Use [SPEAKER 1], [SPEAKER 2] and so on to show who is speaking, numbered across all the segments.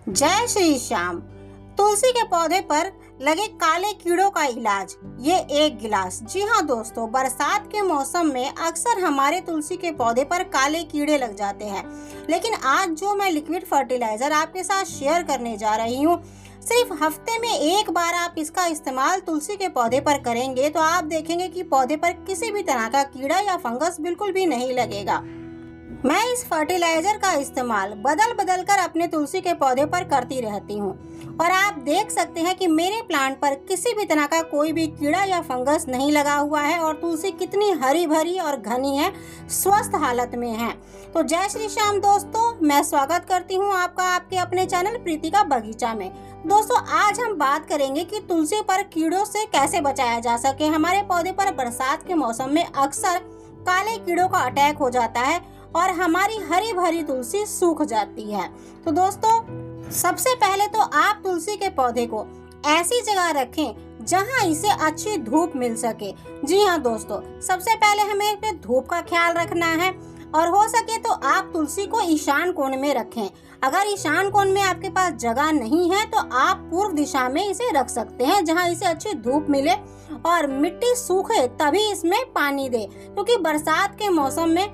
[SPEAKER 1] जय श्री श्याम। तुलसी के पौधे पर लगे काले कीड़ों का इलाज, ये एक गिलास। जी हाँ दोस्तों, बरसात के मौसम में अक्सर हमारे तुलसी के पौधे पर काले कीड़े लग जाते हैं। लेकिन आज जो मैं लिक्विड फर्टिलाइजर आपके साथ शेयर करने जा रही हूँ, सिर्फ हफ्ते में एक बार आप इसका इस्तेमाल तुलसी के पौधे पर करेंगे तो आप देखेंगे कि पौधे पर किसी भी तरह का कीड़ा या फंगस बिल्कुल भी नहीं लगेगा। मैं इस फर्टिलाइजर का इस्तेमाल बदल बदल कर अपने तुलसी के पौधे पर करती रहती हूँ और आप देख सकते हैं कि मेरे प्लांट पर किसी भी तरह का कोई भी कीड़ा या फंगस नहीं लगा हुआ है और तुलसी कितनी हरी भरी और घनी है, स्वस्थ हालत में है। तो जय श्री श्याम दोस्तों, मैं स्वागत करती हूँ आपका आपके अपने चैनल प्रीति का बगीचा में। दोस्तों, आज हम बात करेंगे कि तुलसी पर कीड़ों से कैसे बचाया जा सके। हमारे पौधे पर बरसात के मौसम में अक्सर काले कीड़ों का अटैक हो जाता है और हमारी हरी भरी तुलसी सूख जाती है। तो दोस्तों, सबसे पहले तो आप तुलसी के पौधे को ऐसी जगह रखें जहां इसे अच्छी धूप मिल सके। जी हाँ दोस्तों, सबसे पहले हमें अपने धूप का ख्याल रखना है और हो सके तो आप तुलसी को ईशान कोण में रखें। अगर ईशान कोण में आपके पास जगह नहीं है तो आप पूर्व दिशा में इसे रख सकते हैं, जहां इसे अच्छी धूप मिले और मिट्टी सूखे तभी इसमें पानी दे, क्योंकि बरसात के मौसम में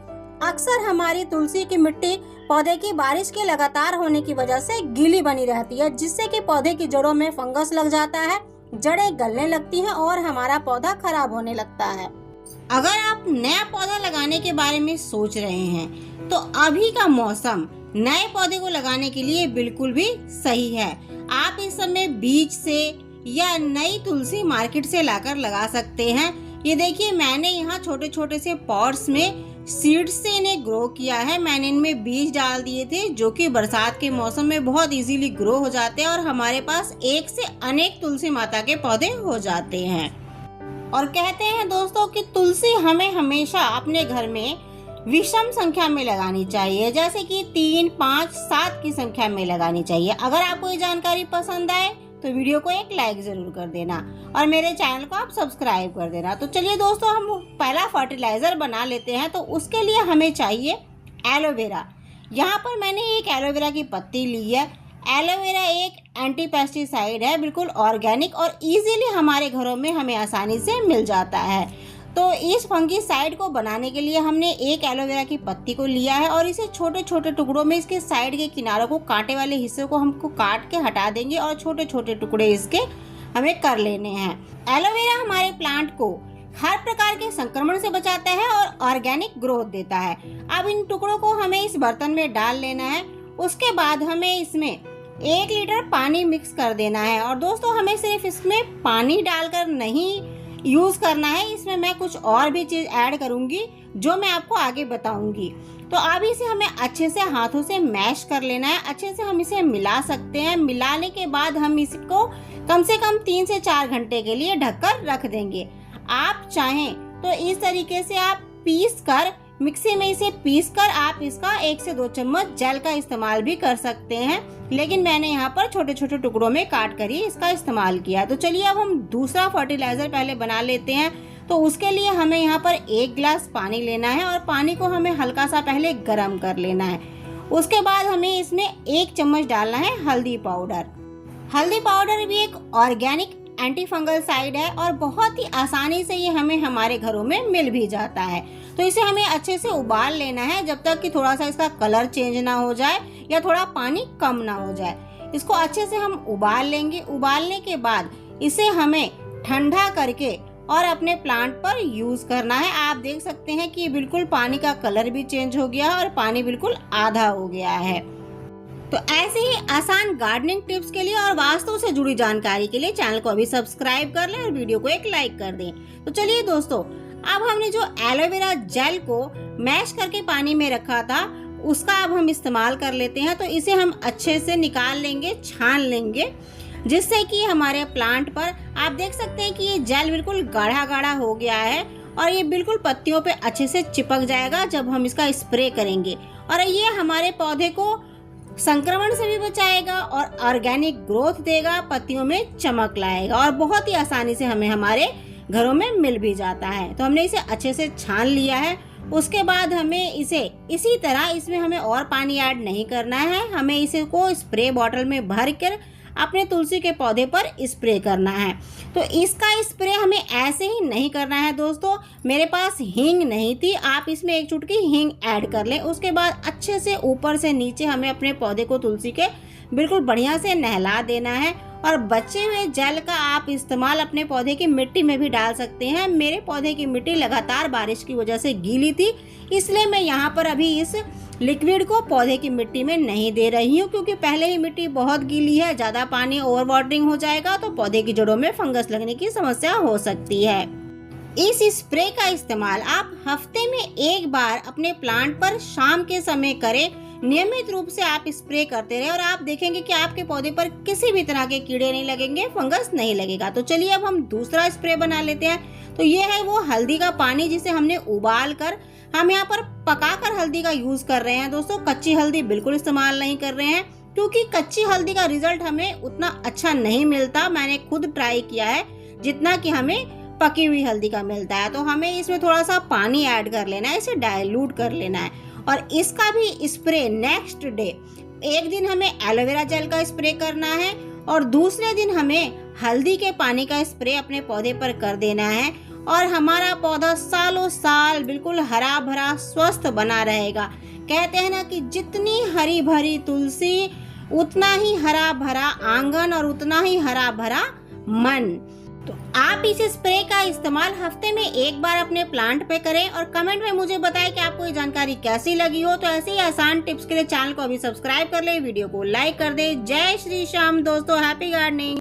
[SPEAKER 1] अक्सर हमारी तुलसी की मिट्टी पौधे की बारिश के लगातार होने की वजह से गीली बनी रहती है, जिससे कि पौधे की जड़ों में फंगस लग जाता है, जड़ें गलने लगती हैं और हमारा पौधा खराब होने लगता है। अगर आप नया पौधा लगाने के बारे में सोच रहे हैं तो अभी का मौसम नए पौधे को लगाने के लिए बिल्कुल भी सही है। आप इस समय बीज से या नई तुलसी मार्केट से लाकर लगा सकते हैं। ये देखिए, मैंने यहाँ छोटे छोटे से पॉट्स में सीड्स से इन्हें ग्रो किया है। मैंने इनमें बीज डाल दिए थे जो कि बरसात के मौसम में बहुत इजीली ग्रो हो जाते हैं और हमारे पास एक से अनेक तुलसी माता के पौधे हो जाते हैं। और कहते हैं दोस्तों कि तुलसी हमें हमेशा अपने घर में विषम संख्या में लगानी चाहिए, जैसे कि 3, 5, 7 की संख्या में लगानी चाहिए। अगर आपको ये जानकारी पसंद आए तो वीडियो को एक लाइक जरूर कर देना और मेरे चैनल को आप सब्सक्राइब कर देना। तो चलिए दोस्तों, हम पहला फर्टिलाइजर बना लेते हैं। तो उसके लिए हमें चाहिए एलोवेरा। यहाँ पर मैंने एक एलोवेरा की पत्ती ली है। एलोवेरा एक एंटी पेस्टिसाइड है, बिल्कुल ऑर्गेनिक और इजीली हमारे घरों में हमें आसानी से मिल जाता है। तो इस फंगीसाइड को बनाने के लिए हमने एक एलोवेरा की पत्ती को लिया है और इसे छोटे छोटे टुकड़ों में, इसके साइड के किनारों को, कांटे वाले हिस्से को हमको काट के हटा देंगे और छोटे छोटे टुकड़े इसके हमें कर लेने हैं। एलोवेरा हमारे प्लांट को हर प्रकार के संक्रमण से बचाता है और ऑर्गेनिक ग्रोथ देता है। अब इन टुकड़ों को हमें इस बर्तन में डाल लेना है। उसके बाद हमें इसमें 1 लीटर पानी मिक्स कर देना है। और दोस्तों, हमें सिर्फ इसमें पानी डालकर नहीं यूज करना है, इसमें मैं कुछ और भी चीज ऐड करूंगी जो मैं आपको आगे बताऊंगी। तो अब इसे हमें अच्छे से हाथों से मैश कर लेना है। अच्छे से हम इसे मिला सकते हैं। मिलाने के बाद हम इसको कम से कम 3 से 4 घंटे के लिए ढककर रख देंगे। आप चाहें तो इस तरीके से आप पीस कर, मिक्सी में इसे पीस कर आप इसका 1 से 2 चम्मच जेल का इस्तेमाल भी कर सकते हैं, लेकिन मैंने यहाँ पर छोटे छोटे टुकड़ों में काट कर ही इसका इस्तेमाल किया। तो चलिए अब हम दूसरा फर्टिलाइजर पहले बना लेते हैं। तो उसके लिए हमें यहाँ पर 1 गिलास पानी लेना है और पानी को हमें हल्का सा पहले गर्म कर लेना है। उसके बाद हमें इसमें 1 चम्मच डालना है हल्दी पाउडर। हल्दी पाउडर भी एक ऑर्गेनिक एंटी फंगल साइड है और बहुत ही आसानी से ये हमें हमारे घरों में मिल भी जाता है। तो इसे हमें अच्छे से उबाल लेना है जब तक कि थोड़ा सा इसका कलर चेंज ना हो जाए या थोड़ा पानी कम ना हो जाए। इसको अच्छे से हम उबाल लेंगे। उबालने के बाद इसे हमें ठंडा करके और अपने प्लांट पर यूज करना है। आप देख सकते हैं कि बिल्कुल पानी का कलर भी चेंज हो गया है और पानी बिल्कुल आधा हो गया है। तो ऐसे ही आसान गार्डनिंग टिप्स के लिए और वास्तु से जुड़ी जानकारी के लिए चैनल को अभी सब्सक्राइब कर लें और वीडियो को एक लाइक कर दें। तो चलिए दोस्तों, अब हमने जो एलोवेरा जेल को मैश करके पानी में रखा था उसका अब हम इस्तेमाल कर लेते हैं। तो इसे हम अच्छे से निकाल लेंगे, छान लेंगे, जिससे कि हमारे प्लांट पर आप देख सकते हैं कि ये जेल बिल्कुल गाढ़ा गाढ़ा हो गया है और ये बिल्कुल पत्तियों पे अच्छे से चिपक जाएगा जब हम इसका स्प्रे करेंगे। और ये हमारे पौधे को संक्रमण से भी बचाएगा और ऑर्गेनिक ग्रोथ देगा, पत्तियों में चमक लाएगा और बहुत ही आसानी से हमें हमारे घरों में मिल भी जाता है। तो हमने इसे अच्छे से छान लिया है उसके बाद हमें इसे इसी तरह इसमें हमें और पानी ऐड नहीं करना है। हमें इसे को स्प्रे बॉटल में भर कर अपने तुलसी के पौधे पर स्प्रे करना है। तो इसका स्प्रे हमें ऐसे ही नहीं करना है दोस्तों। मेरे पास हींग नहीं थी, आप इसमें एक चुटकी हींग ऐड कर लें। उसके बाद अच्छे से ऊपर से नीचे हमें अपने पौधे को तुलसी के बिल्कुल बढ़िया से नहला देना है। और बचे हुए जल का आप इस्तेमाल अपने पौधे की मिट्टी में भी डाल सकते हैं। मेरे पौधे की मिट्टी लगातार बारिश की वजह से गीली थी, इसलिए मैं यहाँ पर अभी इस लिक्विड को पौधे की मिट्टी में नहीं दे रही हूँ, क्योंकि पहले ही मिट्टी बहुत गीली है। ज़्यादा पानी ओवर वाटरिंग हो जाएगा तो पौधे की जड़ों में फंगस लगने की समस्या हो सकती है। इस स्प्रे का इस्तेमाल आप हफ्ते में एक बार अपने प्लांट पर शाम के समय करें। नियमित रूप से आप स्प्रे करते रहे और आप देखेंगे कि आपके पौधे पर किसी भी तरह के कीड़े नहीं लगेंगे, फंगस नहीं लगेगा। तो चलिए अब हम दूसरा स्प्रे बना लेते हैं। तो ये है वो हल्दी का पानी जिसे हमने उबाल कर हम यहाँ पर पकाकर हल्दी का यूज कर रहे हैं दोस्तों। कच्ची हल्दी बिल्कुल इस्तेमाल नहीं कर रहे हैं, क्योंकि कच्ची हल्दी का रिजल्ट हमें उतना अच्छा नहीं मिलता। मैंने खुद ट्राई किया है जितना कि हमें पकी हुई हल्दी का मिलता है। तो हमें इसमें थोड़ा सा पानी ऐड कर लेना है, इसे डाइल्यूट कर लेना है। और इसका भी स्प्रे नेक्स्ट डे, एक दिन हमें एलोवेरा जेल का स्प्रे करना है और दूसरे दिन हमें हल्दी के पानी का स्प्रे अपने पौधे पर कर देना है। और हमारा पौधा सालों साल बिल्कुल हरा भरा स्वस्थ बना रहेगा। कहते हैं ना कि जितनी हरी भरी तुलसी उतना ही हरा भरा आंगन और उतना ही हरा भरा मन। तो आप इस स्प्रे का इस्तेमाल हफ्ते में एक बार अपने प्लांट पे करें और कमेंट में मुझे बताएं कि आपको ये जानकारी कैसी लगी हो। तो ऐसे ही आसान टिप्स के लिए चैनल को अभी सब्सक्राइब कर ले, वीडियो को लाइक कर दे। जय श्री श्याम दोस्तों, हैप्पी गार्डनिंग।